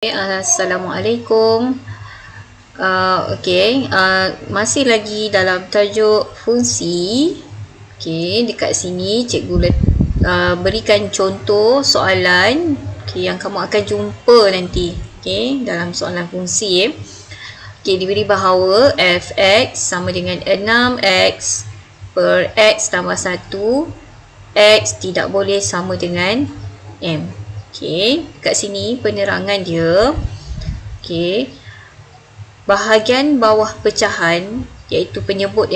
Assalamualaikum. Masih lagi dalam tajuk fungsi. Dekat sini cikgu berikan contoh soalan yang kamu akan jumpa nanti dalam soalan fungsi. Diberi bahawa f(x) sama dengan 6x per x tambah 1, x tidak boleh sama dengan m. Kat sini penerangan dia. Bahagian bawah pecahan iaitu penyebut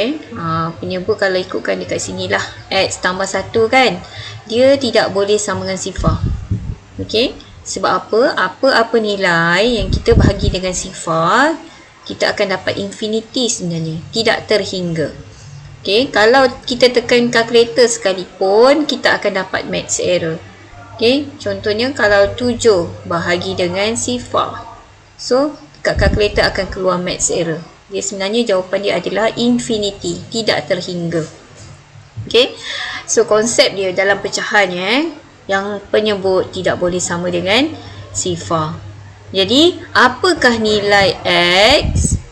penyebut kalau ikutkan dekat sini lah, x tambah 1 kan, dia tidak boleh sama dengan sifar. Sebab apa nilai yang kita bahagi dengan sifar, kita akan dapat infinity sebenarnya, tidak terhingga. Kalau kita tekan kalkulator sekalipun, kita akan dapat maths error. Contohnya kalau 7 bahagi dengan sifar, so kat kalkulator akan keluar maths error. Dia sebenarnya jawapan dia adalah infinity, tidak terhingga. So konsep dia dalam pecahan yang penyebut tidak boleh sama dengan sifar. Jadi apakah nilai x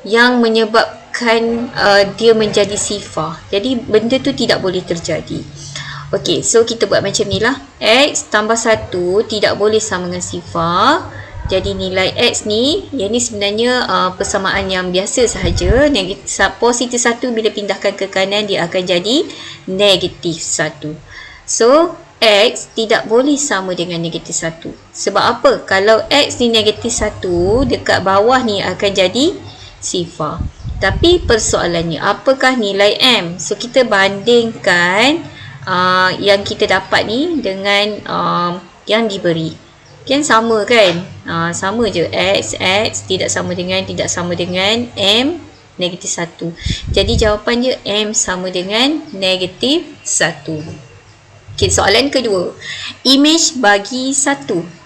yang menyebabkan dia menjadi sifar? Jadi benda tu tidak boleh terjadi. So kita buat macam ni lah. X tambah 1 tidak boleh sama dengan sifar. Jadi nilai x ni, yang ni sebenarnya persamaan yang biasa sahaja. Positif 1 bila pindahkan ke kanan, dia akan jadi negatif 1. So x tidak boleh sama dengan negatif 1. Sebab apa? Kalau x ni negatif 1, dekat bawah ni akan jadi sifar. Tapi persoalannya, apakah nilai m? So kita bandingkan yang kita dapat ni dengan yang diberi. Sama kan? Sama je. X tidak sama dengan m negatif 1. Jadi jawapan dia m sama dengan negatif 1. Soalan kedua. Image bagi 1.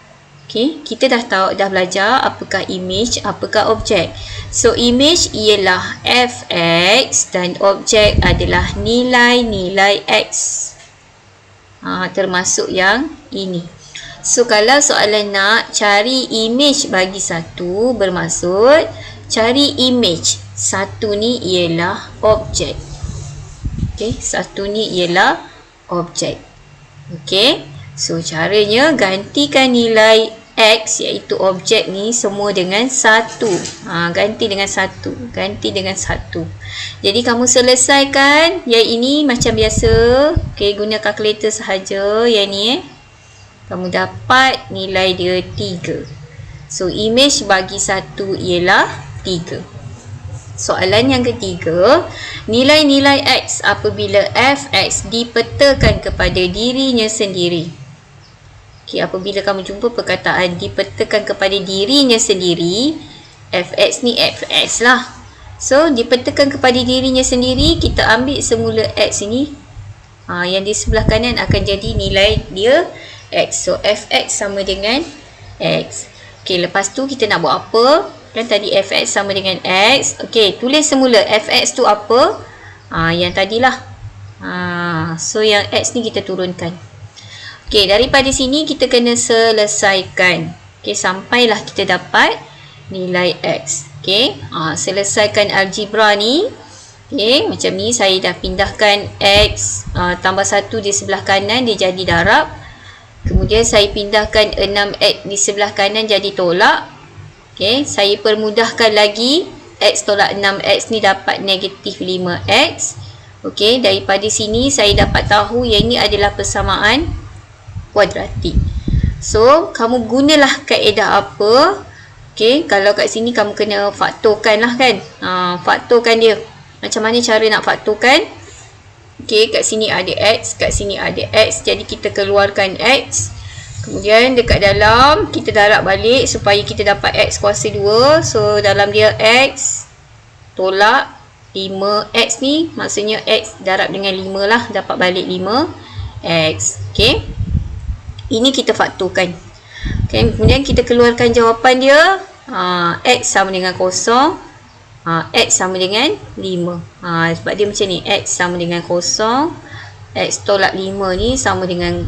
Kita dah belajar apakah image, apakah objek. So image ialah fx dan objek adalah nilai-nilai x. Termasuk yang ini. So kalau soalan nak cari image bagi 1, bermaksud cari image. 1 ni ialah objek. 1 ni ialah objek. So caranya gantikan nilai x iaitu objek ni semua dengan 1. Ganti dengan 1. Jadi kamu selesaikan yang ini macam biasa. Guna kalkulator sahaja yang ni kamu dapat nilai dia 3. So image bagi 1 ialah 3. Soalan yang ketiga, nilai-nilai x apabila fx dipetakan kepada dirinya sendiri. Apabila kamu jumpa perkataan dipetakan kepada dirinya sendiri, fx ni fx lah. So dipetakan kepada dirinya sendiri, kita ambil semula x ini. Yang di sebelah kanan akan jadi nilai dia x. So fx sama dengan x. Lepas tu kita nak buat apa? Kan tadi fx sama dengan x. Tulis semula fx tu apa? Yang tadilah. So yang x ni kita turunkan. Daripada sini kita kena selesaikan. Sampailah kita dapat nilai x. Selesaikan algebra ni. Macam ni saya dah pindahkan x tambah 1 di sebelah kanan, dia jadi darab. Kemudian saya pindahkan 6x di sebelah kanan jadi tolak. Saya permudahkan lagi. X tolak 6x ni dapat negatif 5x. Daripada sini saya dapat tahu yang ini adalah persamaan kuadratik. So kamu gunalah kaedah apa? Kalau kat sini kamu kena faktorkan lah kan. Faktorkan dia. Macam mana cara nak faktorkan? Kat sini ada x, kat sini ada x. Jadi kita keluarkan x. Kemudian dekat dalam kita darab balik supaya kita dapat x kuasa 2. So dalam dia x tolak 5x ni, maksudnya x darab dengan 5 lah, dapat balik 5x. Ini kita faktorkan. Kemudian kita keluarkan jawapan dia. X sama dengan 0. X sama dengan 5. Sebab dia macam ni. X sama dengan 0. X tolak 5 ni sama dengan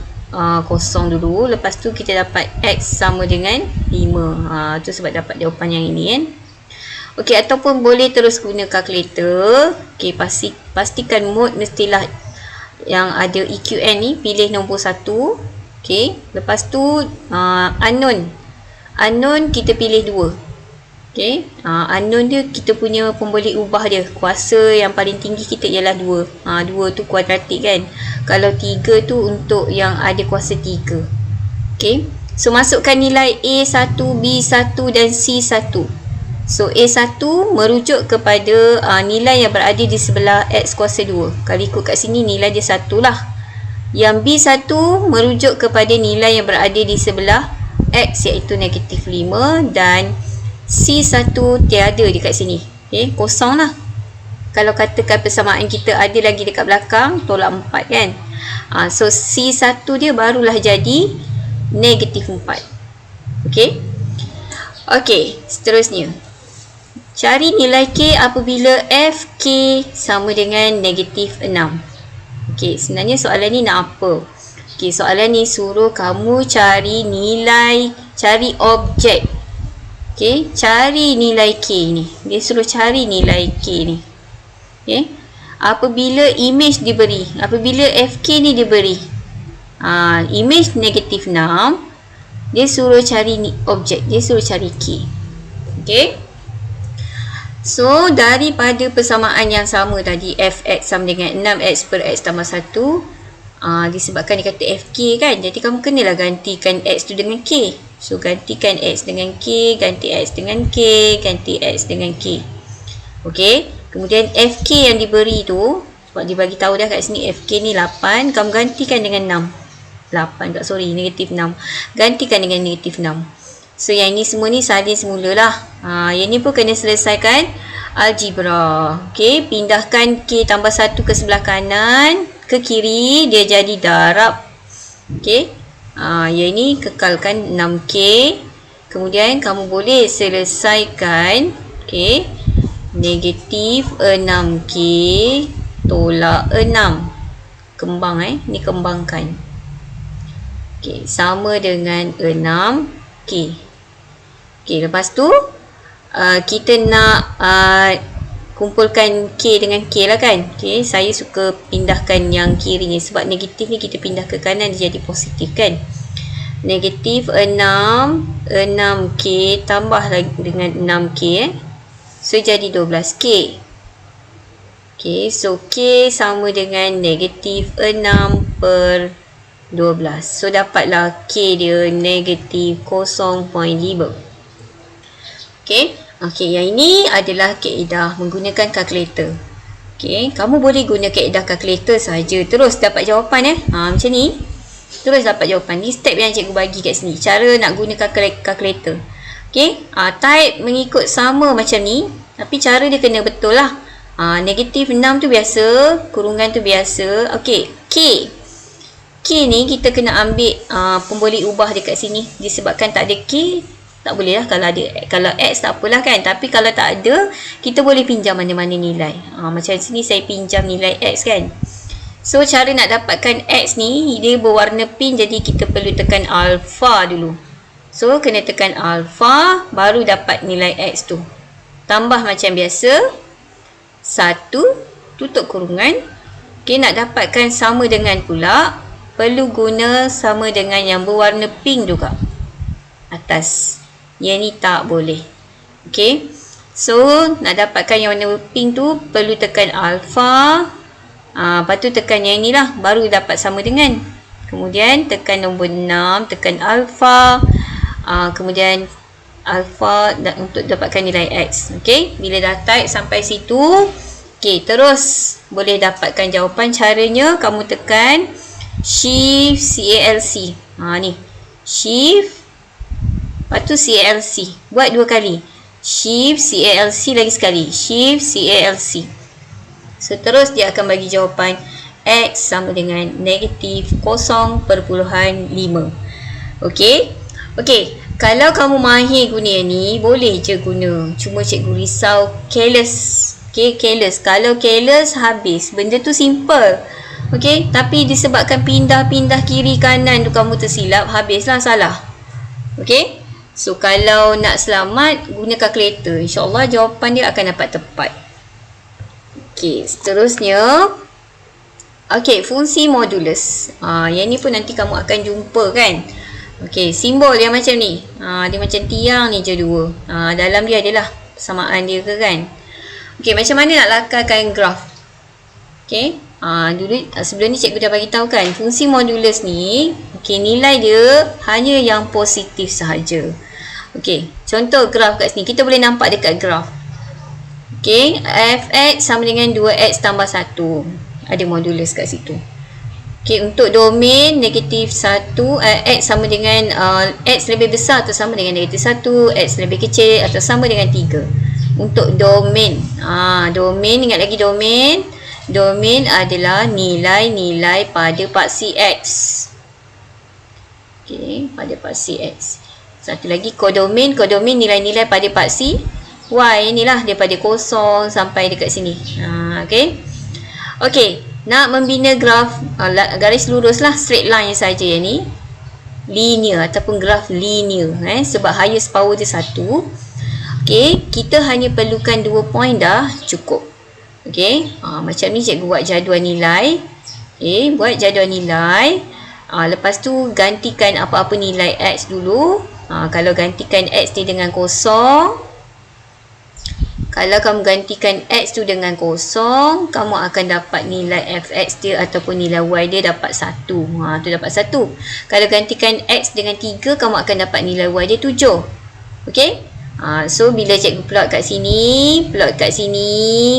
kosong dulu. Lepas tu kita dapat X sama dengan 5. Tu sebab dapat jawapan yang ini kan. Okey, ataupun boleh terus guna kalkulator. Okey, pastikan mode mestilah yang ada EQN ni, pilih nombor 1. Okey, lepas tu unknown kita pilih 2. Okey, unknown dia kita punya pemboleh ubah dia. Kuasa yang paling tinggi kita ialah 2. 2 tu kuadratik kan. Kalau 3 tu untuk yang ada kuasa 3. Okey, so masukkan nilai A1, B1 dan C1. So A1 merujuk kepada nilai yang berada di sebelah X kuasa 2. Kalau ikut kat sini nilai dia 1 lah. Yang B1 merujuk kepada nilai yang berada di sebelah X iaitu negatif 5. Dan C1 tiada dekat sini. Okay, kosong lah. Kalau katakan persamaan kita ada lagi dekat belakang, tolak 4 kan. So C1 dia barulah jadi negatif 4. Okay. Okay, seterusnya. Cari nilai K apabila FK sama dengan negatif 6. Okay, sebenarnya soalan ni nak apa? Okay, soalan ni suruh kamu cari objek. Okay, cari nilai K ni. Dia suruh cari nilai K ni. Okay, apabila image diberi, apabila FK ni diberi image negatif 6, dia suruh cari objek, dia suruh cari K. Okay, so daripada persamaan yang sama tadi, Fx sama dengan 6x per x tambah 1, disebabkan dia kata FK kan, jadi kamu kenalah gantikan x tu dengan K. So gantikan x dengan K, ganti x dengan K, ganti x dengan K. Okey, kemudian FK yang diberi tu, sebab dia bagi tahu dah kat sini FK ni 8, kamu gantikan dengan 6. 8 tak, sorry, negatif 6. Gantikan dengan negatif 6. So yang ini semua ni salin semula lah. Yang ni pun kena selesaikan algebra. Okey, pindahkan K tambah 1 ke sebelah kanan, ke kiri, dia jadi darab. Okey, yang ni kekalkan 6K. Kemudian kamu boleh selesaikan. Okey, negatif 6K tolak 6. Kembang ni kembangkan. Okey, sama dengan 6K. Okey, lepas tu kita nak kumpulkan K dengan K lah kan. Okay, saya suka pindahkan yang kiri ni sebab negatif ni kita pindah ke kanan dia jadi positif kan. Negatif 6K tambah lagi dengan 6K so jadi 12K. Okay, so K sama dengan negatif 6 per 12. So dapatlah K dia negatif 0.5. Okay. Okey, yang ini adalah kaedah menggunakan kalkulator. Okey, kamu boleh guna kaedah kalkulator saja terus dapat jawapan macam ni. Terus dapat jawapan. Ni step yang cikgu bagi kat sini. Cara nak guna kalkulator. Okey, type mengikut sama macam ni, tapi cara dia kena betul lah. Negatif 6 tu biasa, kurungan tu biasa. Okey, K ni kita kena ambil pemboleh ubah dekat sini. Disebabkan tak ada K, tak boleh lah. Kalau X tak apalah kan. Tapi kalau tak ada, kita boleh pinjam mana-mana nilai. Macam sini saya pinjam nilai X kan. So cara nak dapatkan X ni, dia berwarna pink, jadi kita perlu tekan alpha dulu. So kena tekan alpha, baru dapat nilai X tu. Tambah macam biasa, 1, tutup kurungan. Okay, nak dapatkan sama dengan pula, perlu guna sama dengan yang berwarna pink juga atas. Yang ni tak boleh. Okay, so nak dapatkan yang warna pink tu perlu tekan alpha. Lepas tu tekan yang ni lah, baru dapat sama dengan. Kemudian tekan nombor 6, tekan alpha. Kemudian alpha untuk dapatkan nilai X. Okay, bila dah type sampai situ, okay, terus boleh dapatkan jawapan. Caranya kamu tekan Shift CALC. Ni Shift, lepas tu CALC. Buat 2 kali. Shift CALC lagi sekali. Shift CALC. So terus dia akan bagi jawapan X sama dengan negatif 0.5. Okay. Okay, kalau kamu mahir guna yang ni, boleh je guna. Cuma cikgu risau careless. Okay, careless. Kalau careless habis. Benda tu simple. Okey, tapi disebabkan pindah-pindah kiri kanan tu kamu tersilap, habislah salah. Okey? So kalau nak selamat, guna kalkulator. InsyaAllah jawapan dia akan dapat tepat. Okey, seterusnya. Okey, fungsi modulus. Yang ni pun nanti kamu akan jumpa kan. Okey, simbol yang macam ni. Dia macam tiang ni je dua. Dalam dia adalah persamaan dia ke kan. Okey, macam mana nak lakarkan graf? Okey, dulu sebelum ni cikgu dah bagi tahu kan, fungsi modulus ni, okey, nilai dia hanya yang positif sahaja. Okey, contoh graf kat sini, kita boleh nampak dekat graf. Okey, fx sama dengan 2x tambah 1. Ada modulus kat situ. Okey, untuk domain negatif 1, x sama dengan x lebih besar atau sama dengan negatif 1, x lebih kecil atau sama dengan 3. Untuk domain, domain, ingat lagi domain. Domain adalah nilai-nilai pada paksi x. Okey, pada paksi x. Satu lagi kodomain, kodomain nilai-nilai pada paksi y. Inilah daripada 0 sampai dekat sini. Okey. Okey, nak membina graf garis lurus lah, straight line saja yang ni. Linear ataupun graf linear, sebab highest power dia 1. Okey, kita hanya perlukan 2 point dah cukup. Okey, macam ni cikgu buat jadual nilai. Okey, buat jadual nilai. Lepas tu gantikan apa-apa nilai x dulu. Kalau gantikan x ni dengan 0, kalau kamu gantikan x tu dengan 0, kamu akan dapat nilai fx dia ataupun nilai y dia dapat 1. Tu dapat 1. Kalau gantikan x dengan 3, kamu akan dapat nilai y dia 7. Okey? So bila cikgu plot kat sini,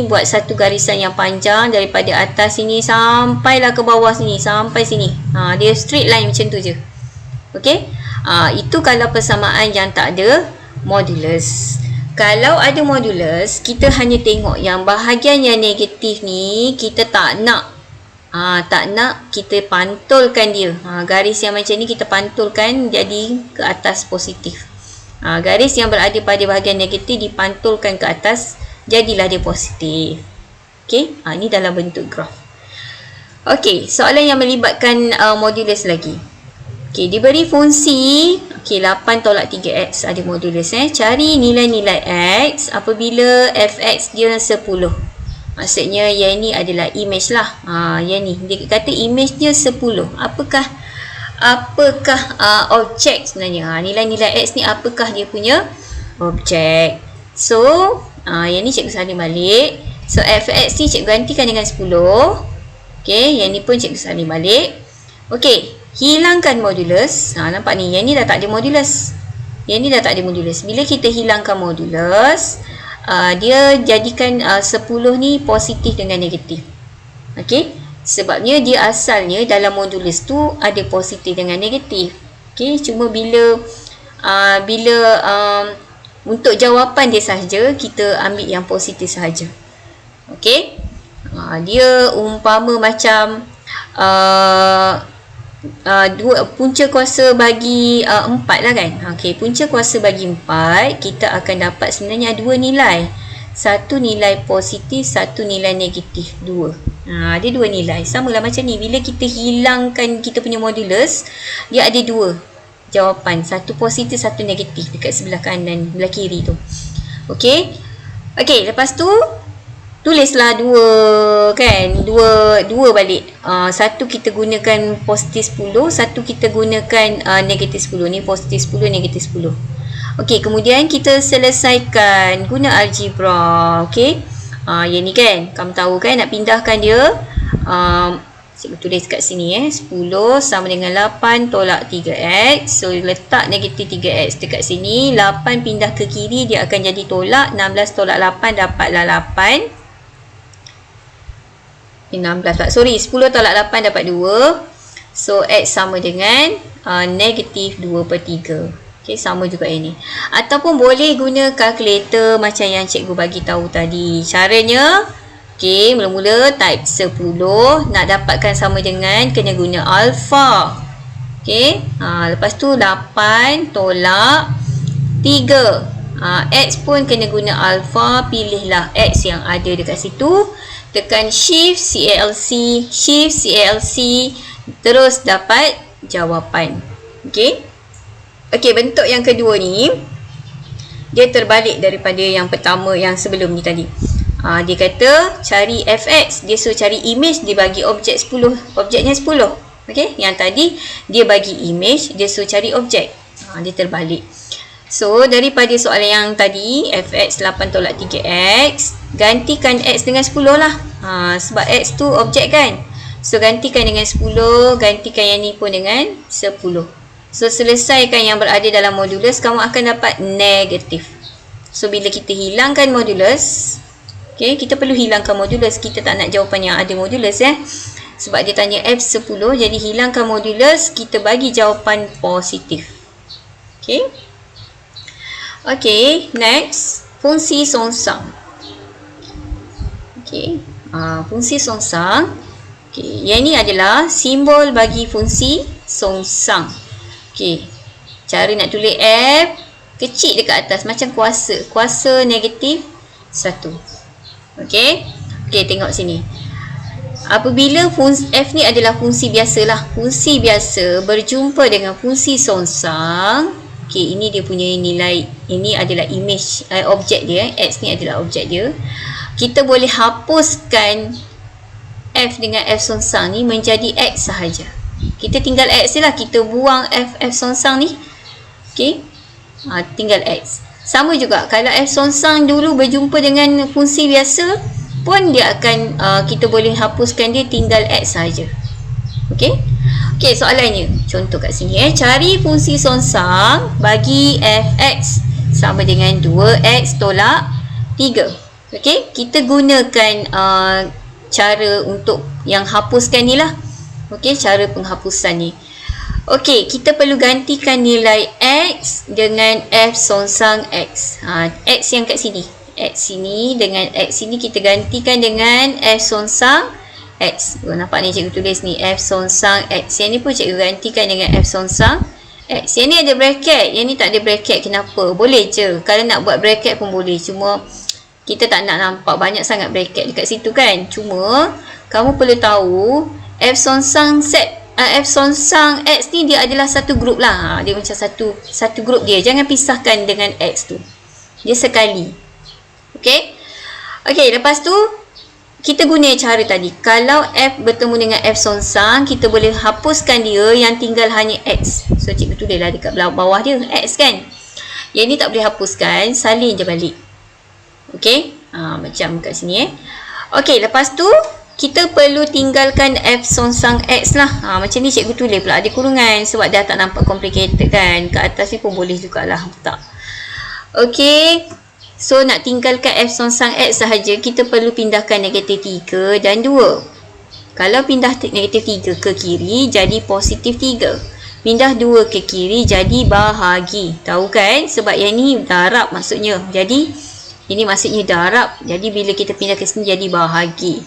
buat satu garisan yang panjang daripada atas sini sampailah ke bawah sini, sampai sini. Dia straight line macam tu je. Okey? Itu kalau persamaan yang tak ada modulus. Kalau ada modulus, kita hanya tengok yang bahagian yang negatif ni kita tak nak. Tak nak, kita pantulkan dia. Garis yang macam ni kita pantulkan jadi ke atas positif. Garis yang berada pada bahagian negatif dipantulkan ke atas, jadilah dia positif. Okey, ini dalam bentuk graf. Okey, soalan yang melibatkan modulus lagi. Okey, diberi fungsi 8 tolak 3x ada modulus. Cari nilai-nilai x apabila fx dia 10. Maksudnya yang ni adalah image lah. Yang ni dia kata image dia 10. Apakah objek sebenarnya? Nilai-nilai x ni apakah dia punya objek? So yang ni cikgu salin balik. So fx ni cikgu gantikan dengan 10. Okey, yang ni pun cikgu salin balik. Okey, hilangkan modulus. Nampak ni, yang ni dah tak ada modulus. Yang ni dah tak ada modulus. Bila kita hilangkan modulus, dia jadikan 10 ni positif dengan negatif. Okey, sebabnya dia asalnya dalam modulus tu ada positif dengan negatif. Okey, cuma bila untuk jawapan dia sahaja kita ambil yang positif sahaja. Okey, dia umpama macam punca kuasa bagi 4 lah kan. Okey, punca kuasa bagi 4, kita akan dapat sebenarnya dua nilai. Satu nilai positif, satu nilai negatif, 2. Ada dua nilai. Sama lah macam ni, bila kita hilangkan kita punya modulus, dia ada dua jawapan, satu positif, satu negatif dekat sebelah kanan, sebelah kiri tu. Okey. Okey, lepas tu tulislah dua kan, dua balik. Satu kita gunakan positif 10, satu kita gunakan negatif 10. Ni positif 10, negatif 10. Okey, kemudian kita selesaikan guna algebra. Okey, yang ni kan, kamu tahu kan nak pindahkan dia. Cikgu tulis kat sini 10 sama dengan 8 tolak 3x. So letak negatif 3x dekat sini, 8 pindah ke kiri, dia akan jadi tolak. 16 tolak 8 dapatlah 8. 16 tak, sorry, 10 tolak 8 dapat 2. So x sama dengan negatif 2/3. Okay, sama juga ini. Ataupun boleh guna kalkulator macam yang cikgu bagi tahu tadi. Caranya, okay, mula-mula type 10. Nak dapatkan sama dengan, kena guna alpha. Okay, lepas tu 8 tolak 3. X pun kena guna alpha. Pilihlah x yang ada dekat situ. tekan shift CALC, shift CALC, terus dapat jawapan. Okey. Okey, bentuk yang kedua ni dia terbalik daripada yang pertama yang sebelum ni tadi. Dia kata cari fx, dia suruh cari image, dia bagi objek 10, objeknya 10. Okey, yang tadi dia bagi image, dia suruh cari objek. Dia terbalik. So daripada soalan yang tadi, fx 8 tolak 3x, gantikan x dengan 10 lah. Sebab x tu objek kan. So gantikan dengan 10, gantikan yang ni pun dengan 10. So selesaikan yang berada dalam modulus, kamu akan dapat negatif. So bila kita hilangkan modulus, okay, kita perlu hilangkan modulus, kita tak nak jawapan yang ada modulus sebab dia tanya F10, jadi hilangkan modulus, kita bagi jawapan positif. Okay. Okay, next, fungsi songsang. Okay, fungsi songsang. Okay, yang ni adalah simbol bagi fungsi songsang. Okay, cara nak tulis F, kecil dekat atas macam kuasa. Kuasa negatif 1. Okay, okay, tengok sini. Apabila fungsi F ni adalah fungsi biasalah. Fungsi biasa berjumpa dengan fungsi songsang. Okay, ini dia punya nilai. Ini adalah image, objek dia. X ni adalah objek dia. Kita boleh hapuskan F dengan F songsang ni menjadi X sahaja. Kita tinggal X je lah. Kita buang F songsang ni. Okay. Tinggal X. Sama juga. Kalau F songsang dulu berjumpa dengan fungsi biasa pun dia akan, kita boleh hapuskan dia, tinggal X sahaja. Okay. Okay, soalannya. Contoh kat sini. Cari fungsi songsang bagi fx sama dengan 2x tolak 3. Okay. Kita gunakan cara untuk yang hapuskan ni lah. Okey, cara penghapusan ni. Okey, kita perlu gantikan nilai X dengan F songsang X. X yang kat sini. X sini dengan X sini kita gantikan dengan F songsang X. Nampak ni cikgu tulis ni F songsang X. Yang ni pun cikgu gantikan dengan F songsang X. Yang ni ada bracket. Yang ni tak ada bracket. Kenapa? Boleh je. Kalau nak buat bracket pun boleh. Cuma kita tak nak nampak banyak sangat bracket dekat situ kan. Cuma kamu perlu tahu F songsang X ni dia adalah satu grup lah. Dia macam satu grup dia. Jangan pisahkan dengan X tu. Dia sekali. Okay. Okay, lepas tu kita guna cara tadi. Kalau F bertemu dengan F songsang, kita boleh hapuskan dia, yang tinggal hanya X. So cikgu tulis lah dekat bawah dia X kan. Yang ni tak boleh hapuskan, salin je balik. Okay. Macam kat sini Okay, lepas tu kita perlu tinggalkan F songsang X lah. Macam ni cikgu tulis pula ada kurungan sebab dah tak nampak complicated kan. Kat atas ni pun boleh jugalah. Tak. Okay. So nak tinggalkan F songsang X sahaja, kita perlu pindahkan negatif 3 dan 2. Kalau pindah negatif 3 ke kiri, jadi positif 3. Pindah 2 ke kiri, jadi bahagi. Tahu kan? Sebab yang ni darab maksudnya. Jadi ini maksudnya darab. Jadi bila kita pindah ke sini, jadi bahagi.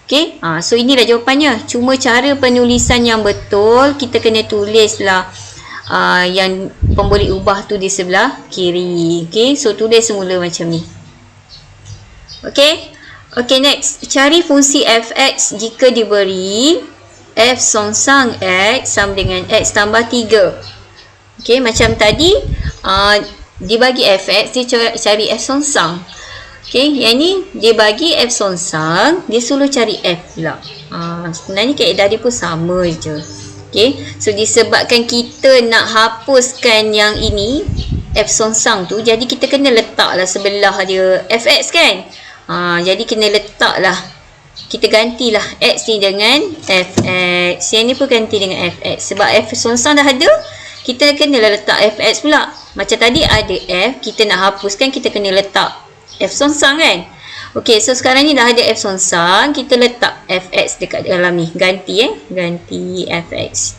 Okay, so inilah jawapannya. Cuma cara penulisan yang betul, kita kena tulislah yang pemboleh ubah tu di sebelah kiri. Okay, so tulis semula macam ni. Okay, okay, next. Cari fungsi fx jika diberi f songsang x sama dengan x tambah 3. Okay, macam tadi dibagi fx, dia cari f songsang. Okay, yang ni dia bagi F songsang, dia suruh cari F pula. Sebenarnya kaedah dia pun sama je. Okay, so disebabkan kita nak hapuskan yang ini, F songsang tu, jadi kita kena letaklah sebelah dia Fx kan. Jadi kena letaklah, kita gantilah X ni dengan Fx. Yang ni pun ganti dengan Fx. Sebab F songsang dah ada, kita kena letak Fx pula. Macam tadi ada F, kita nak hapuskan, kita kena letak F songsang kan. Okey, so sekarang ni dah ada F songsang, kita letak Fx dekat dalam ni. Ganti ganti Fx.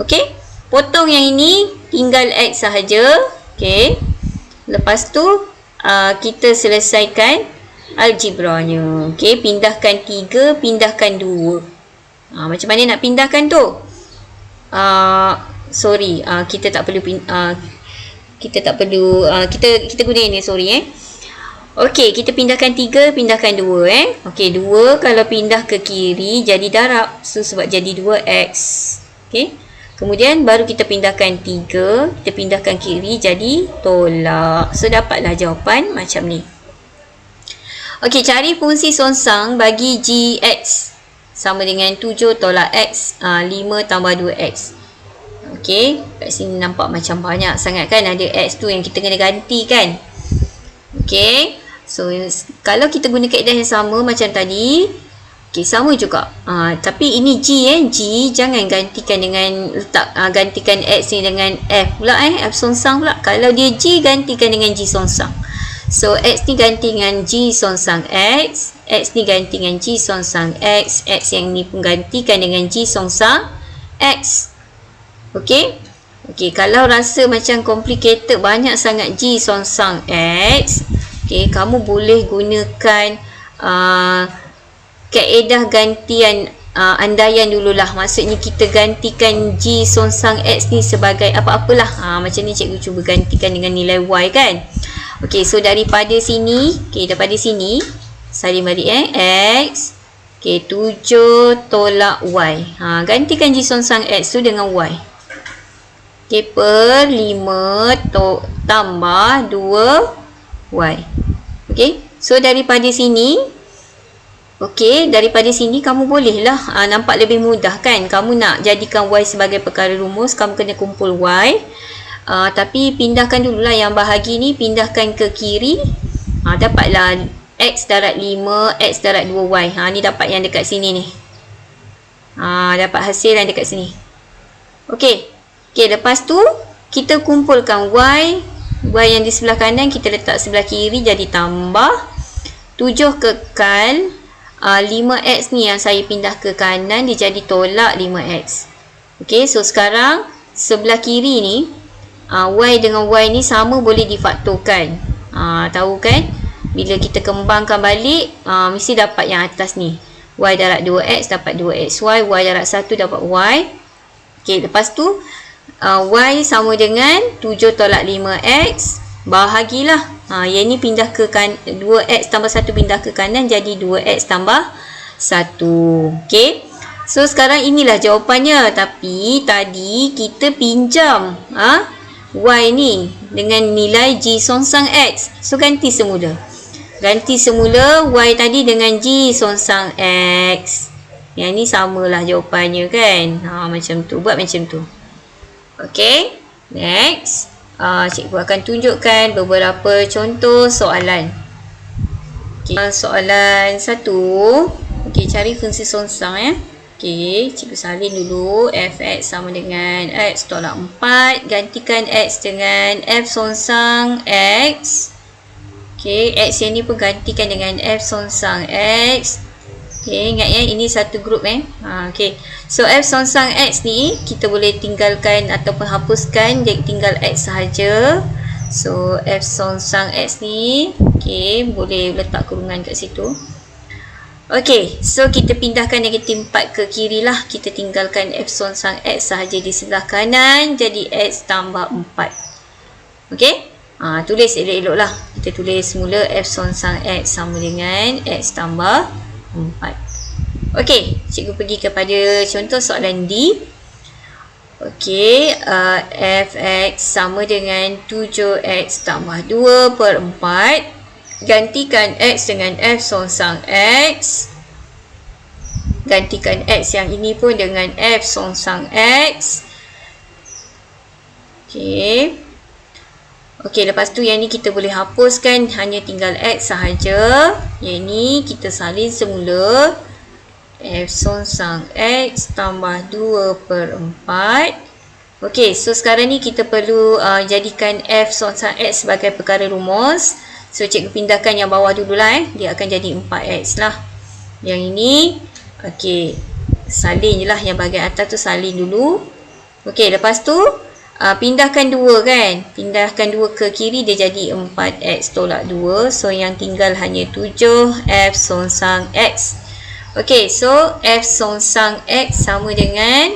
Okey, potong yang ini, tinggal X sahaja. Okey. Lepas tu kita selesaikan algebranya. Okey, pindahkan 3, pindahkan 2. Macam mana nak pindahkan tu? Kita tak perlu kita guna ini, sorry Okey, kita pindahkan 3, pindahkan 2 Okey, 2 kalau pindah ke kiri jadi darab. So sebab jadi 2x. Okey. Kemudian baru kita pindahkan 3, kita pindahkan kiri jadi tolak. So dapatlah jawapan macam ni. Okey, cari fungsi songsang bagi gx sama dengan 7 tolak x, 5 tambah 2x. Okey, kat sini nampak macam banyak sangat kan, ada x tu yang kita kena ganti kan. Okey, so kalau kita guna kaedah yang sama macam tadi, okey, sama juga. Tapi ini G G jangan gantikan dengan gantikan X ni dengan F pula F songsang pula. Kalau dia G gantikan dengan G songsang. So X ni ganti dengan G songsang X, X ni ganti dengan G songsang X, X yang ni pun gantikan dengan G songsang X. Okey. Okey, kalau rasa macam complicated banyak sangat G songsang X, okey, kamu boleh gunakan kaedah gantian andaian dululah. Maksudnya kita gantikan G songsang X ni sebagai apa-apalah. Macam ni cikgu cuba gantikan dengan nilai Y kan. Okey, so daripada sini, daripada sini salin balik X. Okey, 7 tolak Y. Gantikan G songsang X tu dengan Y. Okey, per 5 tambah 2Y. Okey, so daripada sini, okey, daripada sini kamu bolehlah nampak lebih mudah kan. Kamu nak jadikan Y sebagai perkara rumus, kamu kena kumpul Y. Tapi pindahkan dululah yang bahagi ni, pindahkan ke kiri. Dapatlah X darat 5, X darat 2Y. Ni dapat yang dekat sini ni. Dapat hasil yang dekat sini. Okey. Okey, lepas tu kita kumpulkan Y yang di sebelah kanan kita letak sebelah kiri jadi tambah 7 kekal 5x ni yang saya pindah ke kanan dia jadi tolak 5x. Okey, so sekarang sebelah kiri ni Y dengan Y ni sama boleh difaktorkan. Tahu kan? Bila kita kembangkan balik mesti dapat yang atas ni. Y darat 2x dapat 2xy, Y darat 1 dapat Y. Okey, lepas tu Y sama dengan 7 tolak 5x, bahagilah. Yang ni pindah ke 2x tambah 1 pindah ke kanan jadi 2x tambah 1. Okey. So sekarang inilah jawapannya, tapi tadi kita pinjam Y ni dengan nilai G songsang X. So ganti semula. Ganti semula Y tadi dengan G songsang X. Yang ni samalah jawapannya kan. Macam tu, buat macam tu. Okey, next. Cikgu akan tunjukkan beberapa contoh soalan. Okay. Soalan 1. Okey, cari fungsi songsang Okey, cikgu salin dulu. Fx sama dengan x tolak 4. Gantikan x dengan f songsang x. Okey, x yang ni pun gantikan dengan f songsang x. Okey, ingat ya, ini satu grup Okey. So f songsang x ni kita boleh tinggalkan ataupun hapuskan, jadi tinggal x sahaja. So f songsang x ni okey, boleh letak kurungan kat situ. Okey, so kita pindahkan negatif 4 ke kiri lah. Kita tinggalkan f songsang x sahaja di sebelah kanan, jadi x tambah 4. Okey, tulis elok-elok lah. Kita tulis mula f songsang x sama dengan x tambah 4. Okey, cikgu pergi kepada contoh soalan D. Okey, fx sama dengan 7x tambah 2 per 4. Gantikan x dengan f songsang x. Gantikan x yang ini pun dengan f songsang x. Okey. Okey, lepas tu yang ni kita boleh hapuskan, hanya tinggal x sahaja. Yang ni kita salin semula. F songsang x tambah 2 per 4. Okey, so sekarang ni kita perlu jadikan f songsang x sebagai perkara rumus. So cikgu pindahkan yang bawah dululah dia akan jadi 4x lah. Yang ini okey, salin je lah yang bahagian atas tu, salin dulu. Okey, lepas tu pindahkan 2 kan. Pindahkan 2 ke kiri dia jadi 4x tolak 2. So yang tinggal hanya 7f songsang x. Okey, so f songsang x sama dengan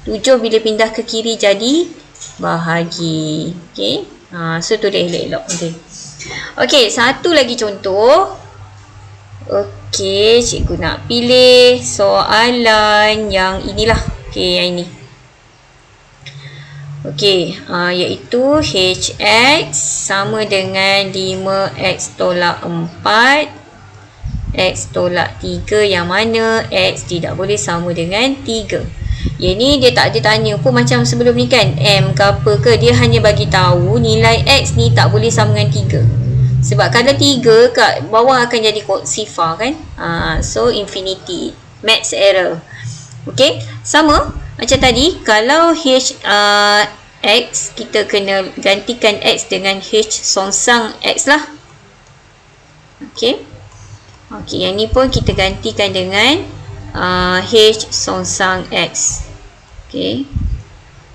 7 bila pindah ke kiri jadi bahagi. Okey. So tulis elok-elok. Okey. Okey, satu lagi contoh. Okey, cikgu nak pilih soalan yang inilah. Okey, yang ini. Okey, iaitu hx sama dengan 5x tolak 4 x tolak 3 yang mana x tidak boleh sama dengan 3. Yang ni dia tak ada tanya pun macam sebelum ni kan, M ke apa ke, dia hanya bagi tahu nilai x ni tak boleh sama dengan 3. Sebab kalau 3 kat bawah akan jadi sifar kan. So infinity, maths error. Okey, sama macam tadi, kalau x kita kena gantikan x dengan h songsang x lah. Okey. Okey, yang ni pun kita gantikan dengan h songsang x. Okey.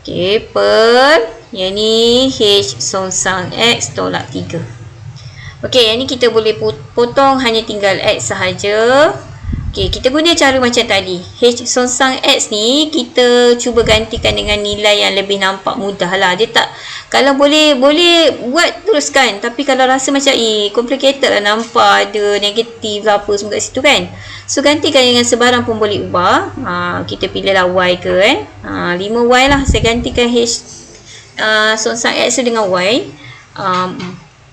Okey, per yang ni h songsang x tolak 3. Okey, yang ni kita boleh potong hanya tinggal x sahaja. Okey, kita guna cara macam tadi. H songsang x ni kita cuba gantikan dengan nilai yang lebih nampak mudah lah. Dia tak, kalau boleh buat teruskan. Tapi kalau rasa macam complicated lah, nampak ada negatif lah apa semua kat situ kan. So gantikan dengan sebarang pun boleh ubah. Kita pilih lah y ke 5y lah. Saya gantikan H songsang x dengan y.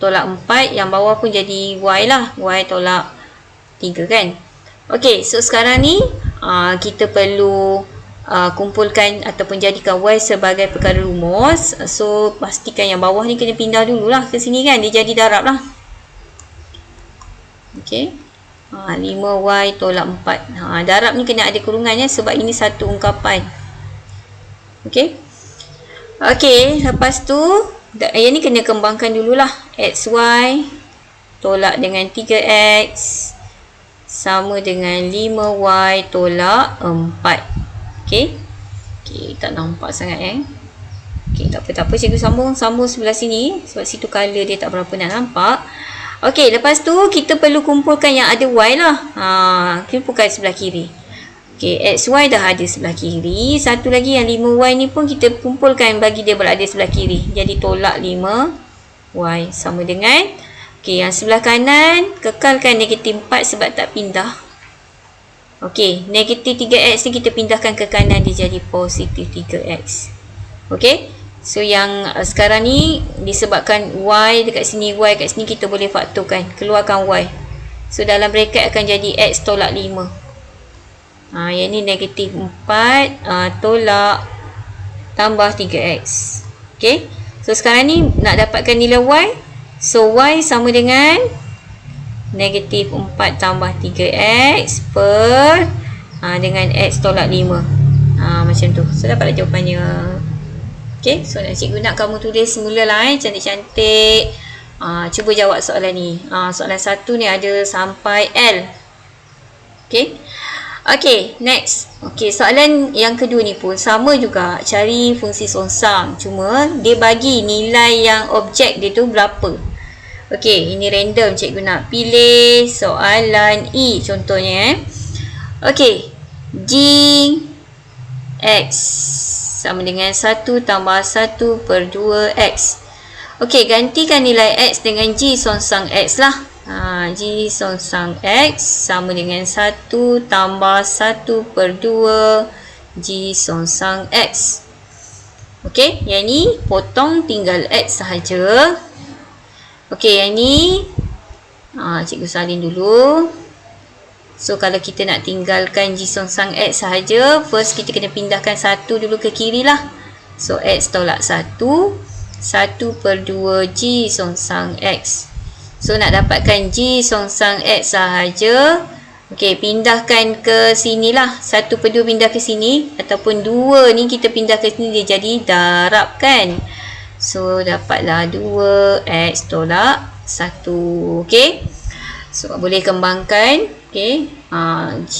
Tolak 4, yang bawah pun jadi y lah. Y tolak 3 kan. Okey, so sekarang ni kita perlu kumpulkan ataupun jadikan y sebagai perkara rumus. So pastikan yang bawah ni kena pindah dululah ke sini kan, dia jadi darab lah. Okey, 5y tolak 4. Darab ni kena ada kurungannya sebab ini satu ungkapan. Okey. Okey, lepas tu yang ni kena kembangkan dululah. xy tolak dengan 3x sama dengan 5y tolak 4. Okey. Okey, tak nampak sangat Okey, tak apa cikgu sambung sebelah sini sebab situ color dia tak berapa nak nampak. Okey, lepas tu kita perlu kumpulkan yang ada y lah. Kumpulkan sebelah kiri. Okey, xy dah ada sebelah kiri. Satu lagi yang 5y ni pun kita kumpulkan bagi dia berada sebelah kiri. Jadi tolak 5y sama dengan, okey, yang sebelah kanan kekalkan negatif 4 sebab tak pindah. Okey, negatif 3x ni kita pindahkan ke kanan, dia jadi positif 3x. Okey, so yang sekarang ni disebabkan y dekat sini, y kat sini, kita boleh faktorkan, keluarkan y. So dalam bracket akan jadi x tolak 5. Yang ni negatif 4 tolak tambah 3x. Okey, so sekarang ni nak dapatkan nilai y. So y sama dengan negatif 4 tambah 3x per dengan x tolak 5. Macam tu. So dapatlah jawapannya. Okay, so cikgu nak kamu tulis semula lah cantik-cantik. Cuba jawab soalan ni. Soalan 1 ni ada sampai L. Okay. Okay, next. Okay, soalan yang kedua ni pun sama juga. Cari fungsi songsang. Cuma dia bagi nilai yang objek dia tu berapa. Okey, ini random cikgu nak pilih soalan E contohnya Okey, G X sama dengan 1 tambah 1 per 2X. Okey, gantikan nilai X dengan G songsang X lah. G songsang X sama dengan 1 tambah 1 per 2 G songsang X. Okey, yang ni potong tinggal X sahaja. Okey, yang ni cikgu salin dulu. So kalau kita nak tinggalkan G songsang X sahaja, first kita kena pindahkan 1 dulu ke kiri lah. So X tolak 1 per 2 G songsang X. So nak dapatkan G songsang X sahaja, okey, pindahkan ke sini lah. 1 per 2 pindah ke sini, ataupun 2 ni kita pindah ke sini, dia jadi darab kan. So dapatlah 2x tolak 1. Okey. So boleh kembangkan. Okey. G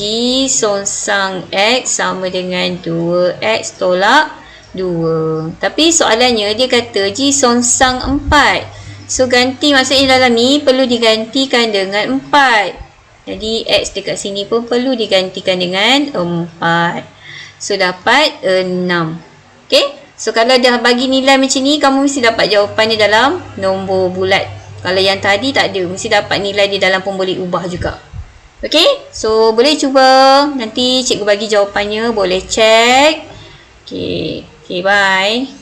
songsang X sama dengan 2x tolak 2. Tapi soalannya dia kata G songsang 4. So ganti, maksudnya dalam ni perlu digantikan dengan 4. Jadi x dekat sini pun perlu digantikan dengan 4. So dapat 6. Okey. So kalau dah bagi nilai macam ni, kamu mesti dapat jawapannya dalam nombor bulat. Kalau yang tadi tak ada, mesti dapat nilai dia dalam pun boleh ubah juga. Okay, so boleh cuba. Nanti cikgu bagi jawapannya, boleh check. Okay, bye.